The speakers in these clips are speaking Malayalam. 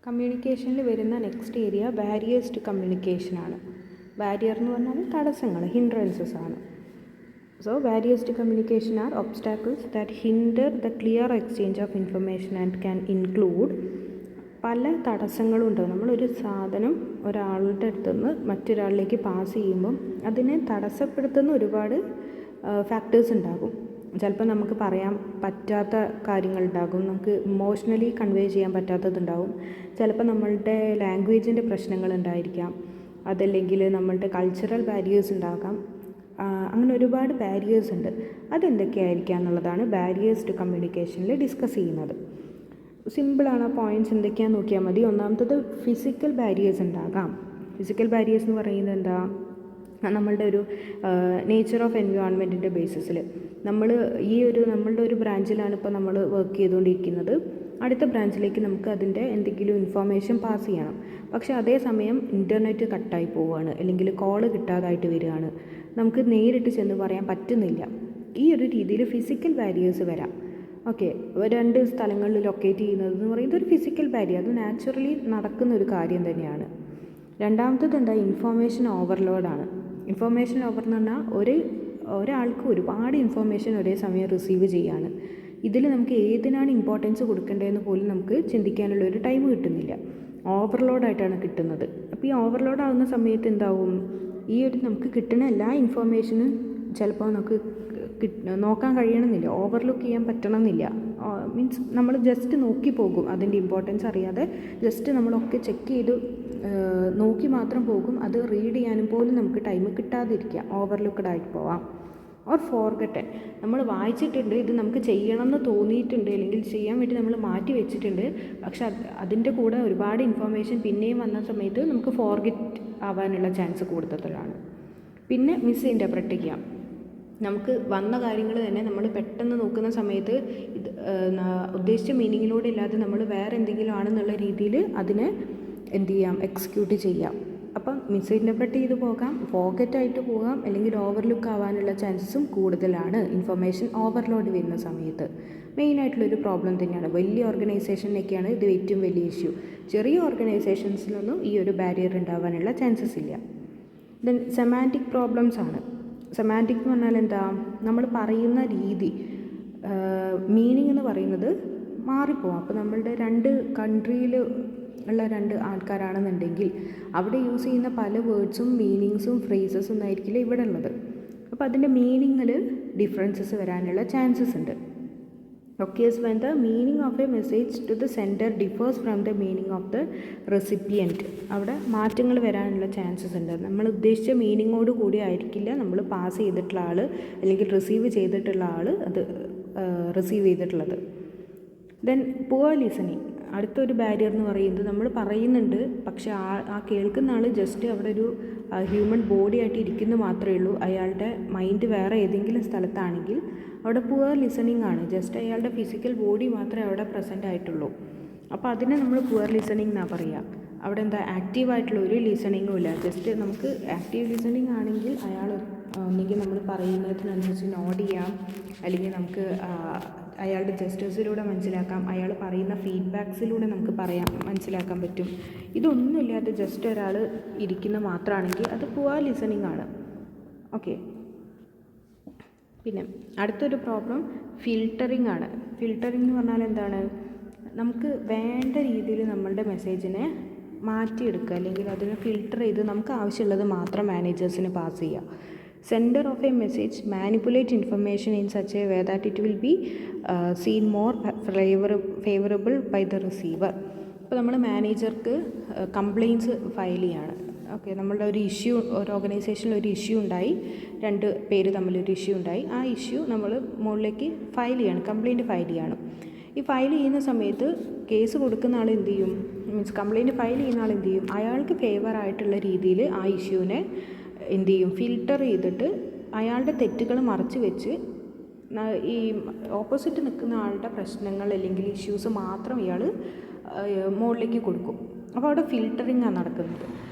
കമ്മ്യൂണിക്കേഷനിൽ വരുന്ന നെക്സ്റ്റ് ഏരിയ ബാരിയേഴ്സ് ടു കമ്മ്യൂണിക്കേഷനാണ്. ബാരിയർ എന്ന് പറഞ്ഞാൽ തടസ്സങ്ങൾ, ഹിൻഡ്രൻസസ് ആണ്. So barriers to communication are obstacles that hinder the clear exchange of information and can include. പല തടസ്സങ്ങളും ഉണ്ട്. നമ്മളൊരു സാധനം ഒരാളുടെ അടുത്ത് നിന്ന് മറ്റൊരാളിലേക്ക് പാസ് ചെയ്യുമ്പം അതിനെ തടസ്സപ്പെടുത്തുന്ന ഒരുപാട് ഫാക്ടേഴ്സ് ഉണ്ടാകും. ചിലപ്പോൾ നമുക്ക് പറയാൻ പറ്റാത്ത കാര്യങ്ങളുണ്ടാകും, നമുക്ക് ഇമോഷണലി കൺവേ ചെയ്യാൻ പറ്റാത്തതുണ്ടാകും. ചിലപ്പോൾ നമ്മളുടെ ലാംഗ്വേജിൻ്റെ പ്രശ്നങ്ങളുണ്ടായിരിക്കാം, അതല്ലെങ്കിൽ നമ്മളുടെ കൾച്ചറൽ ബാരിയേഴ്സ് ഉണ്ടാകാം. അങ്ങനെ ഒരുപാട് ബാരിയേഴ്സ് ഉണ്ട്. അതെന്തൊക്കെയായിരിക്കാം എന്നുള്ളതാണ് ബാരിയേഴ്സ് ടു കമ്മ്യൂണിക്കേഷനിൽ ഡിസ്കസ് ചെയ്യുന്നത്. സിമ്പിളാണ്. ആ പോയിൻറ്റ്സ് എന്തൊക്കെയാണെന്ന് നോക്കിയാൽ മതി. ഒന്നാമത്തത് ഫിസിക്കൽ ബാരിയേഴ്സ് ഉണ്ടാകാം. ഫിസിക്കൽ ബാരിയേഴ്സ് എന്ന് പറയുന്നത് എന്താ, നമ്മളുടെ ഒരു നേച്ചർ ഓഫ് എൻവയോൺമെൻറ്റിൻ്റെ ബേസിസിൽ നമ്മളുടെ ഒരു ബ്രാഞ്ചിലാണ് ഇപ്പോൾ നമ്മൾ വർക്ക് ചെയ്തുകൊണ്ടിരിക്കുന്നത്. അടുത്ത ബ്രാഞ്ചിലേക്ക് നമുക്ക് അതിൻ്റെ എന്തെങ്കിലും ഇൻഫോർമേഷൻ പാസ് ചെയ്യണം. പക്ഷേ അതേസമയം ഇൻ്റർനെറ്റ് കട്ടായി പോവുകയാണ്, അല്ലെങ്കിൽ കോള് കിട്ടാതായിട്ട് വരികയാണ്, നമുക്ക് നേരിട്ട് ചെന്ന് പറയാൻ പറ്റുന്നില്ല. ഈ ഒരു രീതിയിൽ ഫിസിക്കൽ ബാരിയേഴ്സ് വരാം. ഓക്കെ, രണ്ട് സ്ഥലങ്ങളിൽ ലൊക്കേറ്റ് ചെയ്യുന്നത് എന്ന് പറയുന്നത് ഒരു ഫിസിക്കൽ ബാരിയർ, അത് നാച്ചുറലി നടക്കുന്ന ഒരു കാര്യം തന്നെയാണ്. രണ്ടാമത്തത് എന്താ, ഇൻഫോർമേഷൻ ഓവർലോഡാണ്. ഇൻഫോർമേഷൻ ഓവർ എന്ന് പറഞ്ഞാൽ ഒരാൾക്ക് ഒരുപാട് ഇൻഫോർമേഷൻ ഒരേ സമയം റിസീവ് ചെയ്യാണ്. ഇതിൽ നമുക്ക് ഏതിനാണ് ഇമ്പോർട്ടൻസ് കൊടുക്കേണ്ടതെന്ന് പോലും നമുക്ക് ചിന്തിക്കാനുള്ള ഒരു ടൈം കിട്ടുന്നില്ല. ഓവർലോഡായിട്ടാണ് കിട്ടുന്നത്. അപ്പോൾ ഈ ഓവർലോഡ് ആകുന്ന സമയത്ത് എന്താവും, നമുക്ക് കിട്ടുന്ന എല്ലാ ഇൻഫോർമേഷനും ചിലപ്പോൾ നമുക്ക് നോക്കാൻ കഴിയണമെന്നില്ല, ഓവർലുക്ക് ചെയ്യാൻ പറ്റണമെന്നില്ല. മീൻസ് നമ്മൾ ജസ്റ്റ് നോക്കി പോകും, അതിൻ്റെ ഇമ്പോർട്ടൻസ് അറിയാതെ ജസ്റ്റ് നമ്മളൊക്കെ ചെക്ക് ചെയ്ത് നോക്കി മാത്രം പോകും. അത് റീഡ് ചെയ്യാനും പോലും നമുക്ക് ടൈം കിട്ടാതിരിക്കുക, ഓവർലുക്ക്ഡ് ആയിട്ട് പോവാം. ഓർ ഫോർഗട്ടൻ, നമ്മൾ വായിച്ചിട്ടുണ്ട്, ഇത് നമുക്ക് ചെയ്യണമെന്ന് തോന്നിയിട്ടുണ്ട്, അല്ലെങ്കിൽ ചെയ്യാൻ വേണ്ടി നമ്മൾ മാറ്റി വെച്ചിട്ടുണ്ട്, പക്ഷെ അതിൻ്റെ കൂടെ ഒരുപാട് ഇൻഫോർമേഷൻ പിന്നെയും വന്ന സമയത്ത് നമുക്ക് ഫോർഗെറ്റ് ആവാനുള്ള ചാൻസ് കൂടുതലാണ്. പിന്നെ മിസ് ഇൻ്റർപ്രറ്റ് ചെയ്യാം. നമുക്ക് വന്ന കാര്യങ്ങൾ തന്നെ നമ്മൾ പെട്ടെന്ന് നോക്കുന്ന സമയത്ത് ഇത് ഉദ്ദേശിച്ച മീനിങ്ങിലൂടെ ഇല്ലാതെ നമ്മൾ വേറെ എന്തെങ്കിലും ആണെന്നുള്ള രീതിയിൽ അതിനെ എന്ത് ചെയ്യാം, എക്സിക്യൂട്ട് ചെയ്യാം. അപ്പം മിസ് ഇൻ്റർപ്രറ്റ് ചെയ്ത് പോകാം, ഫോർഗറ്റായിട്ട് പോകാം, അല്ലെങ്കിൽ ഓവർലുക്ക് ആവാനുള്ള ചാൻസസും കൂടുതലാണ് ഇൻഫർമേഷൻ ഓവർലോഡ് വരുന്ന സമയത്ത്. മെയിനായിട്ടുള്ളൊരു പ്രോബ്ലം തന്നെയാണ്. വലിയ ഓർഗനൈസേഷനൊക്കെയാണ് ഇത് ഏറ്റവും വലിയ ഇഷ്യൂ. ചെറിയ ഓർഗനൈസേഷൻസിലൊന്നും ഈ ഒരു ബാരിയർ ഉണ്ടാവാനുള്ള ചാൻസസ് ഇല്ല. ദെൻ സെമാൻറ്റിക് പ്രോബ്ലംസ് ആണ്. സെമാൻറ്റിക് എന്ന് പറഞ്ഞാൽ എന്താ, നമ്മൾ പറയുന്ന രീതി, മീനിങ് എന്ന് പറയുന്നത് മാറിപ്പോവാം. അപ്പോൾ നമ്മളുടെ രണ്ട് കൺട്രിയിൽ ഉള്ള രണ്ട് ആൾക്കാരാണെന്നുണ്ടെങ്കിൽ അവിടെ യൂസ് ചെയ്യുന്ന പല വേർഡ്സും മീനിങ്സും ഫ്രേസസും ഒന്നായിരിക്കില്ല ഇവിടെ ഉള്ളത്. അപ്പോൾ അതിൻ്റെ മീനിങ്ങിൽ ഡിഫറൻസസ് വരാനുള്ള ചാൻസസ് ഉണ്ട്. occurs when the meaning of a message to the sender differs from the meaning of the recipient. അവിടെ മാറ്റങ്ങൾ വരാനുള്ള ചാൻസസ് ഉണ്ട്. നമ്മൾ ഉദ്ദേശിച്ച മീനിങ്ങോട് കൂടി ആയിരിക്കില്ല നമ്മൾ പാസ് ചെയ്തിട്ടുള്ള ആൾ അല്ലെങ്കിൽ റിസീവ് ചെയ്തിട്ടുള്ള ആൾ അത് റിസീവ് ചെയ്തിട്ടുള്ളത്. ദെൻ പുവർ ലിസണിങ്, അടുത്തൊരു ബാരിയർ എന്ന് പറയുന്നത് നമ്മൾ പറയുന്നുണ്ട്, പക്ഷെ ആ കേൾക്കുന്ന ആൾ ജസ്റ്റ് അവിടെ ഒരു ഹ്യൂമൻ ബോഡി ആയിട്ട് ഇരിക്കുന്നു മാത്രമേ ഉള്ളൂ. അയാളുടെ മൈൻഡ് വേറെ ഏതെങ്കിലും സ്ഥലത്താണെങ്കിൽ അവിടെ പുവർ ലിസണിങ് ആണ്. ജസ്റ്റ് അയാളുടെ ഫിസിക്കൽ ബോഡി മാത്രമേ അവിടെ പ്രസൻ്റ് ആയിട്ടുള്ളൂ. അപ്പോൾ അതിനെ നമ്മൾ പുവർ ലിസണിങ് എന്നാണ് പറയുക. അവിടെ എന്താ, ആക്റ്റീവായിട്ടുള്ള ഒരു ലിസണിങ്ങും ഇല്ല. ജസ്റ്റ് നമുക്ക് ആക്റ്റീവ് ലിസണിങ് ആണെങ്കിൽ അയാൾ ഒന്നുകിൽ നമ്മൾ പറയുന്നതിനനുസരിച്ച് നോഡ് ചെയ്യാം, അല്ലെങ്കിൽ നമുക്ക് അയാളുടെ ജസ്റ്റേഴ്സിലൂടെ മനസ്സിലാക്കാം, അയാൾ പറയുന്ന ഫീഡ്ബാക്സിലൂടെ നമുക്ക് മനസ്സിലാക്കാൻ പറ്റും. ഇതൊന്നുമില്ലാതെ ജസ്റ്റ് ഒരാൾ ഇരിക്കുന്ന മാത്രമാണെങ്കിൽ അത് പുവർ ലിസണിങ് ആണ്. ഓക്കെ, പിന്നെ അടുത്തൊരു പ്രോബ്ലം ഫിൽട്ടറിങ് ആണ്. ഫിൽട്ടറിങ് എന്ന് പറഞ്ഞാൽ എന്താണ്, നമുക്ക് വേണ്ട രീതിയിൽ നമ്മളുടെ മെസ്സേജിനെ മാറ്റിയെടുക്കുക, അല്ലെങ്കിൽ അതിനെ ഫിൽട്ടർ ചെയ്ത് നമുക്ക് ആവശ്യമുള്ളത് മാത്രം മാനേജേഴ്സിന് പാസ് ചെയ്യുക. Sender of a message manipulate information in such a way that it will be seen more favourable by the receiver. ഇപ്പോൾ നമ്മൾ മാനേജർക്ക് കംപ്ലയിൻറ്റ്സ് ഫയൽ ചെയ്യാണ്. ഓക്കെ, നമ്മളുടെ ഒരു ഇഷ്യൂ, ഒരു ഓർഗനൈസേഷനിൽ ഒരു ഇഷ്യൂ ഉണ്ടായി, രണ്ട് പേര് തമ്മിലൊരു ഇഷ്യൂ ഉണ്ടായി. ആ ഇഷ്യൂ നമ്മൾ മുകളിലേക്ക് ഫയൽ ചെയ്യണം, കംപ്ലയിൻറ്റ് ഫയൽ ചെയ്യണം. ഈ ഫയൽ ചെയ്യുന്ന സമയത്ത് കേസ് കൊടുക്കുന്ന ആൾ എന്ത് ചെയ്യും, മീൻസ് കംപ്ലയിൻറ്റ് ഫയൽ ചെയ്യുന്ന ആൾ എന്ത് ചെയ്യും, അയാൾക്ക് ഫേവറായിട്ടുള്ള രീതിയിൽ ആ ഇഷ്യൂവിനെ എന്ത് ചെയ്യും, ഫിൽട്ടർ ചെയ്തിട്ട് അയാളുടെ തെറ്റുകൾ മറച്ച് വെച്ച് ഈ ഓപ്പോസിറ്റ് നിൽക്കുന്ന ആളുടെ പ്രശ്നങ്ങൾ അല്ലെങ്കിൽ ഇഷ്യൂസ് മാത്രം ഇയാൾ മുകളിലേക്ക് കൊടുക്കും. അപ്പോൾ അവിടെ ഫിൽട്ടറിങ്ങാണ് നടക്കുന്നത്.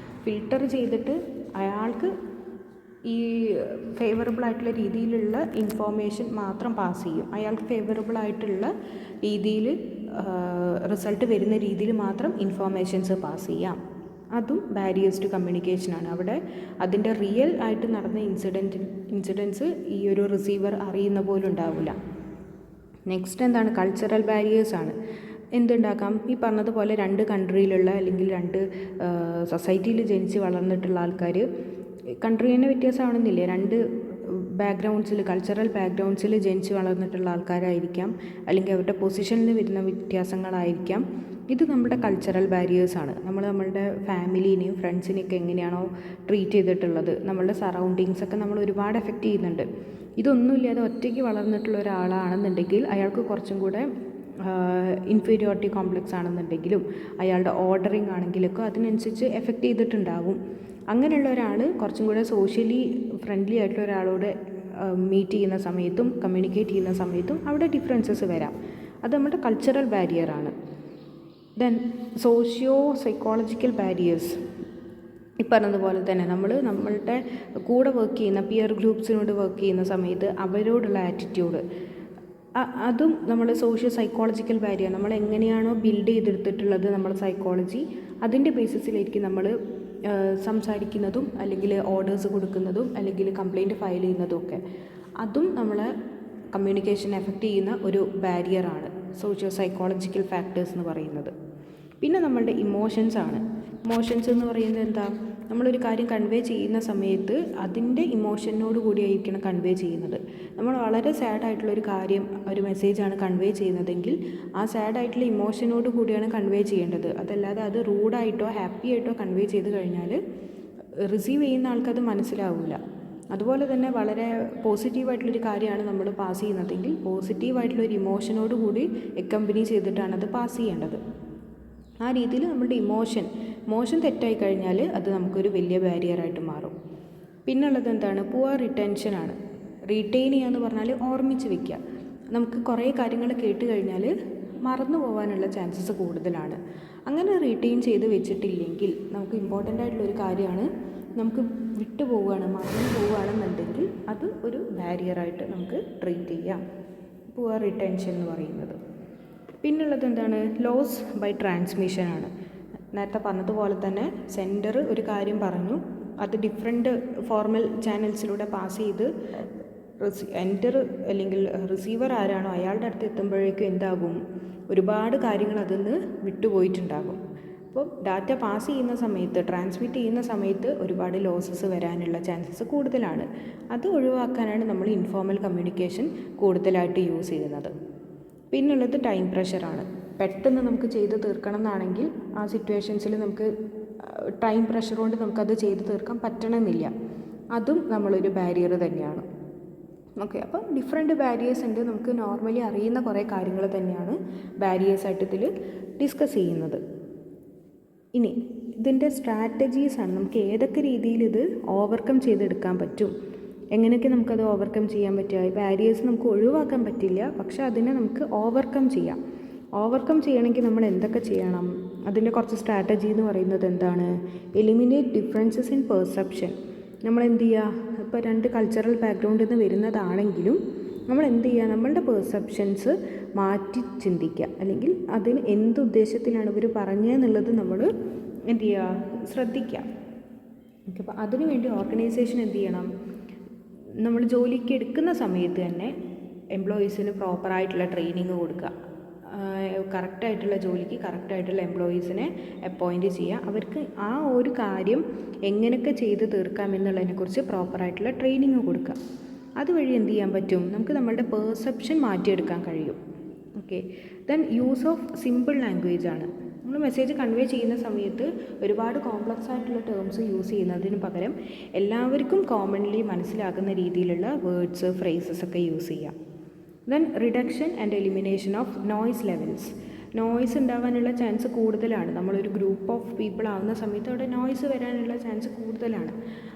ഫിൽട്ടർ ചെയ്തിട്ട് അയാൾക്ക് ഈ ഫേവറബിൾ ആയിട്ടുള്ള രീതിയിലുള്ള ഇൻഫോർമേഷൻ മാത്രം പാസ് ചെയ്യും. അയാൾക്ക് ഫേവറബിൾ ആയിട്ടുള്ള രീതിയിൽ റിസൾട്ട് വരുന്ന രീതിയിൽ മാത്രം ഇൻഫോർമേഷൻസ് പാസ് ചെയ്യാം. അതും ബാരിയേഴ്സ് ടു കമ്മ്യൂണിക്കേഷനാണ്. അവിടെ അതിൻ്റെ റിയൽ ആയിട്ട് നടന്ന ഇൻസിഡൻസ് ഈ ഒരു റിസീവർ അറിയുന്ന പോലും ഉണ്ടാവില്ല. നെക്സ്റ്റ് എന്താണ്? കൾച്ചറൽ ബാരിയേഴ്സാണ്. എന്തുണ്ടാക്കാം? ഈ പറഞ്ഞതുപോലെ 2 കൺട്രിയിലുള്ള അല്ലെങ്കിൽ 2 സൊസൈറ്റിയിൽ ജനിച്ച് വളർന്നിട്ടുള്ള ആൾക്കാർ, കൺട്രി തന്നെ വ്യത്യാസമാണെന്നില്ലേ, 2 ബാക്ക്ഗ്രൗണ്ട്സിൽ, കൾച്ചറൽ ബാക്ക്ഗ്രൗണ്ട്സിൽ ജനിച്ച് വളർന്നിട്ടുള്ള ആൾക്കാരായിരിക്കാം, അല്ലെങ്കിൽ അവരുടെ പൊസിഷനിൽ വരുന്ന വ്യത്യാസങ്ങളായിരിക്കാം. ഇത് നമ്മുടെ കൾച്ചറൽ ബാരിയേഴ്സാണ്. നമ്മളുടെ ഫാമിലീനെയും ഫ്രണ്ട്സിനെയൊക്കെ എങ്ങനെയാണോ ട്രീറ്റ് ചെയ്തിട്ടുള്ളത്, നമ്മളുടെ സറൗണ്ടിങ്സൊക്കെ നമ്മൾ ഒരുപാട് എഫക്റ്റ് ചെയ്യുന്നുണ്ട്. ഇതൊന്നുമില്ലാതെ ഒറ്റയ്ക്ക് വളർന്നിട്ടുള്ള ഒരാളാണെന്നുണ്ടെങ്കിൽ അയാൾക്ക് കുറച്ചും കൂടെ ഇൻഫീരിയോറിറ്റി കോംപ്ലക്സ് ആണെന്നുണ്ടെങ്കിലും അയാളുടെ ഓർഡറിങ് ആണെങ്കിലൊക്കെ അതിനനുസരിച്ച് എഫക്റ്റ് ചെയ്തിട്ടുണ്ടാകും. അങ്ങനെയുള്ള ഒരാൾ കുറച്ചും കൂടെ സോഷ്യലി ഫ്രണ്ട്ലി ആയിട്ടുള്ള ഒരാളോട് മീറ്റ് ചെയ്യുന്ന സമയത്തും കമ്മ്യൂണിക്കേറ്റ് ചെയ്യുന്ന സമയത്തും അവിടെ ഡിഫറൻസസ് വരാം. അത് നമ്മുടെ കൾച്ചറൽ ബാരിയറാണ്. Then socio psychological barriers. ഈ പറഞ്ഞതുപോലെ തന്നെ നമ്മളുടെ കൂടെ വർക്ക് ചെയ്യുന്ന പിയർ ഗ്രൂപ്പ്സിനോട് വർക്ക് ചെയ്യുന്ന സമയത്ത് അവരോടുള്ള ആറ്റിറ്റ്യൂഡ്, അതും നമ്മൾ സോഷ്യോ സൈക്കോളജിക്കൽ ബാരിയർ. നമ്മൾ എങ്ങനെയാണോ ബിൽഡ് ചെയ്തെടുത്തിട്ടുള്ളത് നമ്മുടെ സൈക്കോളജി, അതിൻ്റെ ബേസിസിലായിരിക്കും നമ്മൾ സംസാരിക്കുന്നതും അല്ലെങ്കിൽ ഓർഡേഴ്സ് കൊടുക്കുന്നതും അല്ലെങ്കിൽ കംപ്ലയിൻറ്റ് ഫയൽ ചെയ്യുന്നതും ഒക്കെ. അതും നമ്മളെ കമ്മ്യൂണിക്കേഷൻ എഫക്റ്റ് ചെയ്യുന്ന ഒരു ബാരിയറാണ് സോഷ്യോ സൈക്കോളജിക്കൽ ഫാക്ടേഴ്സ് എന്ന് പറയുന്നത്. പിന്നെ നമ്മളുടെ ഇമോഷൻസാണ്. ഇമോഷൻസ് എന്ന് പറയുന്നത് എന്താ? നമ്മളൊരു കാര്യം കൺവേ ചെയ്യുന്ന സമയത്ത് അതിൻ്റെ ഇമോഷനോട് കൂടിയായിരിക്കണം കൺവേ ചെയ്യുന്നത്. നമ്മൾ വളരെ സാഡായിട്ടുള്ളൊരു കാര്യം, ഒരു മെസ്സേജാണ് കൺവേ ചെയ്യുന്നതെങ്കിൽ ആ സാഡായിട്ടുള്ള ഇമോഷനോട് കൂടിയാണ് കൺവേ ചെയ്യേണ്ടത്. അതല്ലാതെ അത് റൂഡായിട്ടോ ഹാപ്പി ആയിട്ടോ കൺവേ ചെയ്ത് കഴിഞ്ഞാൽ റിസീവ് ചെയ്യുന്ന ആൾക്കത് മനസ്സിലാവില്ല. അതുപോലെ തന്നെ വളരെ പോസിറ്റീവായിട്ടുള്ളൊരു കാര്യമാണ് നമ്മൾ പാസ് ചെയ്യുന്നതെങ്കിൽ പോസിറ്റീവായിട്ടുള്ളൊരു ഇമോഷനോട് കൂടി അക്കമ്പനി ചെയ്തിട്ടാണ് അത് പാസ് ചെയ്യേണ്ടത്. ആ രീതിയിൽ നമ്മുടെ ഇമോഷൻ തെറ്റായി കഴിഞ്ഞാൽ അത് നമുക്കൊരു വലിയ ബാരിയറായിട്ട് മാറും. പിന്നുള്ളത് എന്താണ്? പുവർ റിട്ടൻഷനാണ്. റീറ്റെയിൻ ചെയ്യുക എന്ന് പറഞ്ഞാൽ ഓർമ്മിച്ച് വയ്ക്കുക. നമുക്ക് കുറേ കാര്യങ്ങൾ കേട്ട് കഴിഞ്ഞാൽ മറന്നു പോകാനുള്ള ചാൻസസ് കൂടുതലാണ്. അങ്ങനെ റീറ്റെയിൻ ചെയ്ത് വെച്ചിട്ടില്ലെങ്കിൽ നമുക്ക് ഇമ്പോർട്ടൻ്റ് ആയിട്ടുള്ളൊരു കാര്യമാണ്, നമുക്ക് വിട്ടുപോവുകയാണ്, മറന്നു പോവുകയാണെന്നുണ്ടെങ്കിൽ അത് ഒരു ബാരിയറായിട്ട് നമുക്ക് ട്രീറ്റ് ചെയ്യാം, പുവർ റിട്ടൻഷൻ എന്ന് പറയുന്നത്. പിന്നുള്ളത് എന്താണ്? ലോസ് ബൈ ട്രാൻസ്മിഷനാണ്. നേരത്തെ പറഞ്ഞതുപോലെ തന്നെ സെൻഡർ ഒരു കാര്യം പറഞ്ഞു, അത് ഡിഫറെൻറ്റ് ഫോർമൽ ചാനൽസിലൂടെ പാസ് ചെയ്ത് എൻറ്റർ അല്ലെങ്കിൽ റിസീവർ ആരാണോ അയാളുടെ അടുത്ത് എത്തുമ്പോഴേക്കും എന്താകും? ഒരുപാട് കാര്യങ്ങൾ അതിൽ നിന്ന് വിട്ടുപോയിട്ടുണ്ടാകും. അപ്പോൾ ഡാറ്റ പാസ് ചെയ്യുന്ന സമയത്ത്, ട്രാൻസ്മിറ്റ് ചെയ്യുന്ന സമയത്ത് ഒരുപാട് ലോസസ് വരാനുള്ള ചാൻസസ് കൂടുതലാണ്. അത് ഒഴിവാക്കാനാണ് നമ്മൾ ഇൻഫോർമൽ കമ്മ്യൂണിക്കേഷൻ കൂടുതലായിട്ട് യൂസ് ചെയ്യുന്നത്. പിന്നുള്ളത് ടൈം പ്രഷറാണ്. പെട്ടെന്ന് നമുക്ക് ചെയ്ത് തീർക്കണം എന്നാണെങ്കിൽ ആ സിറ്റുവേഷൻസിൽ നമുക്ക് ടൈം പ്രഷർ കൊണ്ട് നമുക്കത് ചെയ്ത് തീർക്കാൻ പറ്റണമെന്നില്ല. അതും നമ്മളൊരു ബാരിയർ തന്നെയാണ്. ഓക്കെ, അപ്പോൾ ഡിഫറെൻറ്റ് ബാരിയേഴ്സ് ഉണ്ട്. നമുക്ക് നോർമലി അറിയുന്ന കുറേ കാര്യങ്ങൾ തന്നെയാണ് ബാരിയേഴ്സായിട്ട് ഇതിൽ ഡിസ്കസ് ചെയ്യുന്നത്. ഇനി ഇതിൻ്റെ സ്ട്രാറ്റജീസാണ്. നമുക്ക് ഏതൊക്കെ രീതിയിൽ ഇത് ഓവർകം ചെയ്തെടുക്കാൻ പറ്റും, എങ്ങനെയൊക്കെ നമുക്കത് ഓവർകം ചെയ്യാൻ പറ്റുക. ബാരിയേഴ്സ് നമുക്ക് ഒഴിവാക്കാൻ പറ്റില്ല, പക്ഷെ അതിനെ നമുക്ക് ഓവർകം ചെയ്യാം. ഓവർകം ചെയ്യണമെങ്കിൽ നമ്മൾ എന്തൊക്കെ ചെയ്യണം? അതിൻ്റെ കുറച്ച് സ്ട്രാറ്റജി എന്ന് പറയുന്നത് എന്താണ്? Eliminate differences in perception. നമ്മൾ എന്ത് ചെയ്യുക? ഇപ്പോൾ 2 കൾച്ചറൽ ബാക്ക്ഗ്രൗണ്ടിൽ നിന്ന് വരുന്നതാണെങ്കിലും നമ്മൾ എന്ത് ചെയ്യുക? നമ്മളുടെ പെർസെപ്ഷൻസ് മാറ്റി ചിന്തിക്കുക, അല്ലെങ്കിൽ അതിന് എന്ത് ഉദ്ദേശത്തിലാണ് ഇവർ പറഞ്ഞതെന്നുള്ളത് നമ്മൾ എന്ത് ചെയ്യുക? ശ്രദ്ധിക്കുക. ഓക്കെ, അപ്പോൾ അതിനു വേണ്ടി ഓർഗനൈസേഷൻ എന്ത് ചെയ്യണം? നമ്മൾ ജോലിക്ക് എടുക്കുന്ന സമയത്ത് തന്നെ എംപ്ലോയീസിന് പ്രോപ്പറായിട്ടുള്ള ട്രെയിനിങ് കൊടുക്കുക. കറക്റ്റായിട്ടുള്ള ജോലിക്ക് കറക്റ്റായിട്ടുള്ള എംപ്ലോയീസിനെ അപ്പോയിൻറ്റ് ചെയ്യുക. അവർക്ക് ആ ഒരു കാര്യം എങ്ങനെയൊക്കെ ചെയ്ത് തീർക്കാമെന്നുള്ളതിനെക്കുറിച്ച് പ്രോപ്പറായിട്ടുള്ള ട്രെയിനിങ് കൊടുക്കുക. അതുവഴി എന്ത് ചെയ്യാൻ പറ്റും? നമുക്ക് നമ്മളുടെ പെർസെപ്ഷൻ മാറ്റിയെടുക്കാൻ കഴിയും. Okay, then use of simple language ആണ്. നമ്മൾ മെസ്സേജ് കൺവേ ചെയ്യുന്ന സമയത്ത് ഒരുപാട് കോംപ്ലക്സ് ആയിട്ടുള്ള ടേംസ് യൂസ് ചെയ്യുന്നതിന് പകരം എല്ലാവർക്കും കോമൺലി മനസ്സിലാകുന്ന രീതിയിലുള്ള വേർഡ്സ്, ഫ്രേസസ് ഒക്കെ യൂസ് ചെയ്യാം. Then reduction and elimination of noise levels. Noise ഉണ്ടാകാനുള്ള ചാൻസ് കൂടുതലാണ്. നമ്മളൊരു ഗ്രൂപ്പ് ഓഫ് പീപ്പിൾ ആവുന്ന സമയത്ത് അവിടെ നോയ്സ് വരാനുള്ള ചാൻസ് കൂടുതലാണ്.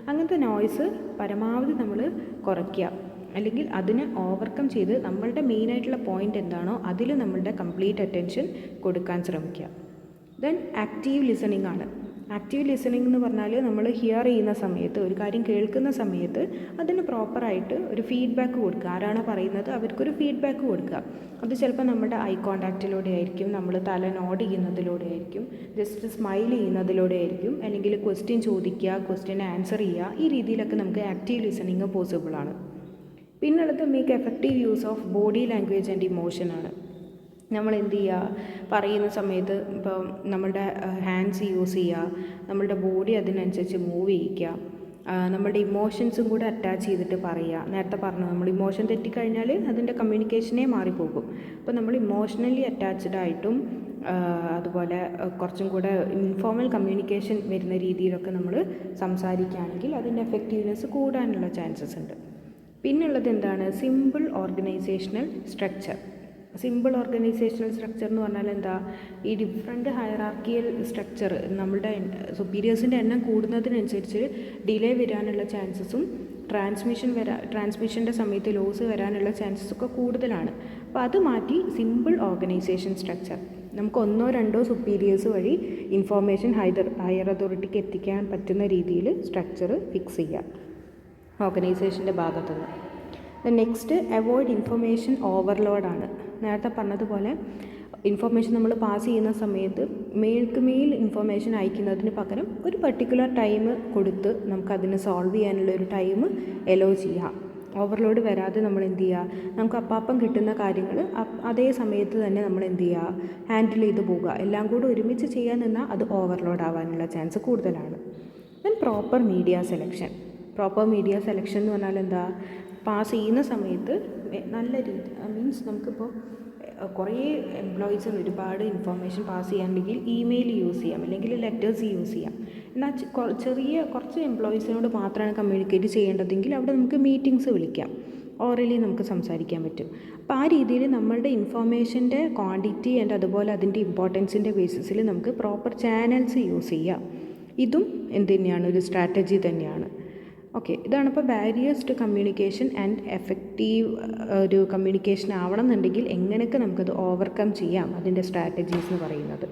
അങ്ങനത്തെ നോയ്സ് പരമാവധി നമ്മൾ കുറയ്ക്കുക, അല്ലെങ്കിൽ അതിനെ ഓവർകം ചെയ്ത് നമ്മളുടെ മെയിനായിട്ടുള്ള പോയിൻ്റ് എന്താണോ അതിൽ നമ്മളുടെ കംപ്ലീറ്റ് അറ്റൻഷൻ കൊടുക്കാൻ ശ്രമിക്കുക. ദെൻ ആക്റ്റീവ് ലിസണിങ് ആണ്. ആക്റ്റീവ് ലിസണിംഗ് എന്ന് പറഞ്ഞാൽ നമ്മൾ ഹിയർ ചെയ്യുന്ന സമയത്ത്, ഒരു കാര്യം കേൾക്കുന്ന സമയത്ത് അതിന് പ്രോപ്പറായിട്ട് ഒരു ഫീഡ്ബാക്ക് കൊടുക്കുക. ആരാണോ പറയുന്നത് അവർക്കൊരു ഫീഡ്ബാക്ക് കൊടുക്കുക. അത് ചിലപ്പോൾ നമ്മുടെ ഐ കോൺടാക്റ്റിലൂടെ ആയിരിക്കും, നമ്മൾ തല നോഡ് ചെയ്യുന്നതിലൂടെ ആയിരിക്കും, ജസ്റ്റ് സ്മൈൽ ചെയ്യുന്നതിലൂടെ ആയിരിക്കും, അല്ലെങ്കിൽ ക്വസ്റ്റ്യൻ ചോദിക്കുക, ക്വസ്റ്റ്യൻ ആൻസർ ചെയ്യുക. ഈ രീതിയിലൊക്കെ നമുക്ക് ആക്റ്റീവ് ലിസണിങ് പോസിബിളാണ്. പിന്നുള്ളത് make effective use of body language and ഇമോഷനാണ്. നമ്മൾ എന്ത് ചെയ്യുക, പറയുന്ന സമയത്ത് ഇപ്പം നമ്മളുടെ ഹാൻഡ്സ് യൂസ് ചെയ്യുക, നമ്മളുടെ ബോഡി അതിനനുസരിച്ച് മൂവ് ചെയ്യിക്കുക, നമ്മളുടെ ഇമോഷൻസും കൂടെ അറ്റാച്ച് ചെയ്തിട്ട് പറയുക. നേരത്തെ പറഞ്ഞു, നമ്മൾ ഇമോഷൻ തെറ്റിക്കഴിഞ്ഞാൽ അതിൻ്റെ കമ്മ്യൂണിക്കേഷനേ മാറിപ്പോകും. അപ്പോൾ നമ്മൾ ഇമോഷണലി അറ്റാച്ച്ഡ് ആയിട്ടും അതുപോലെ കുറച്ചും കൂടെ ഇൻഫോർമൽ കമ്മ്യൂണിക്കേഷൻ വരുന്ന രീതിയിലൊക്കെ നമ്മൾ സംസാരിക്കുകയാണെങ്കിൽ അതിൻ്റെ എഫക്റ്റീവ്നെസ് കൂടാനുള്ള ചാൻസസ് ഉണ്ട്. പിന്നുള്ളത് എന്താണ്, simple organisational structure. Simple organisational structure എന്ന് പറഞ്ഞാൽ എന്താ, ഈ ഡിഫറെൻറ്റ് ഹയറാർക്കിയൽ സ്ട്രക്ചർ നമ്മളുടെ സുപ്പീരിയേഴ്സിൻ്റെ എണ്ണം കൂടുന്നതിനനുസരിച്ച് ഡിലേ വരാനുള്ള ചാൻസസും ട്രാൻസ്മിഷൻ്റെ സമയത്ത് ലോസ് വരാനുള്ള ചാൻസസൊക്കെ കൂടുതലാണ്. അപ്പോൾ അത് മാറ്റി സിമ്പിൾ ഓർഗനൈസേഷൻ സ്ട്രക്ചർ, നമുക്ക് 1-2 സുപ്പീരിയേഴ്സ് വഴി ഇൻഫോർമേഷൻ ഹയർ അതോറിറ്റിക്ക് എത്തിക്കാൻ പറ്റുന്ന രീതിയിൽ സ്ട്രക്ചർ ഫിക്സ് ചെയ്യുക ഓർഗനൈസേഷൻ്റെ ഭാഗത്തുനിന്ന്. നെക്സ്റ്റ് അവോയ്ഡ് ഇൻഫർമേഷൻ ഓവർലോഡാണ്. നേരത്തെ പറഞ്ഞതുപോലെ ഇൻഫർമേഷൻ നമ്മൾ പാസ് ചെയ്യുന്ന സമയത്ത് മേൽ ഇൻഫർമേഷൻ അയക്കുന്നതിന് പകരം ഒരു പർട്ടിക്കുലർ ടൈം കൊടുത്ത് നമുക്കതിന് സോൾവ് ചെയ്യാനുള്ള ഒരു ടൈം എലോ ചെയ്യാം. ഓവർലോഡ് വരാതെ നമ്മൾ എന്ത് ചെയ്യുക, നമുക്ക് അപ്പം കിട്ടുന്ന കാര്യങ്ങൾ അതേ സമയത്ത് തന്നെ നമ്മൾ എന്ത് ചെയ്യുക, ഹാൻഡിൽ ചെയ്ത് പോകുക. എല്ലാം കൂടെ ഒരുമിച്ച് ചെയ്യാൻ നിന്നാൽ അത് ഓവർലോഡ് ആവാനുള്ള ചാൻസ് കൂടുതലാണ്. Then proper media selection. Proper media selection എന്ന് പറഞ്ഞാൽ എന്താ, പാസ് ചെയ്യുന്ന സമയത്ത് നല്ല രീതി മീൻസ് നമുക്കിപ്പോൾ കുറേ എംപ്ലോയീസിന് ഒരുപാട് ഇൻഫോർമേഷൻ പാസ് ചെയ്യാനുണ്ടെങ്കിൽ ഇമെയിൽ യൂസ് ചെയ്യാം, അല്ലെങ്കിൽ ലെറ്റേഴ്സ് യൂസ് ചെയ്യാം. എന്നാൽ കുറച്ച് എംപ്ലോയീസിനോട് മാത്രമാണ് കമ്മ്യൂണിക്കേറ്റ് ചെയ്യേണ്ടതെങ്കിൽ അവിടെ നമുക്ക് മീറ്റിംഗ്സ് വിളിക്കാം, ഓറലി നമുക്ക് സംസാരിക്കാൻ പറ്റും. അപ്പോൾ ആ രീതിയിൽ നമ്മളുടെ ഇൻഫോർമേഷൻ്റെ ക്വാണ്ടിറ്റി ആൻഡ് അതുപോലെ അതിൻ്റെ ഇമ്പോർട്ടൻസിൻ്റെ ബേസിസിൽ നമുക്ക് പ്രോപ്പർ ചാനൽസ് യൂസ് ചെയ്യാം. ഇതും എന്ത് തന്നെയാണ്, ഒരു സ്ട്രാറ്റജി തന്നെയാണ്. ഓക്കെ, ഇതാണിപ്പോൾ barriers to communication and effective ഒരു കമ്മ്യൂണിക്കേഷൻ ആവണം എന്നുണ്ടെങ്കിൽ എങ്ങനെയൊക്കെ നമുക്കത് ഓവർകം ചെയ്യാം, അതിൻ്റെ സ്ട്രാറ്റജീസ് എന്ന് പറയുന്നത്.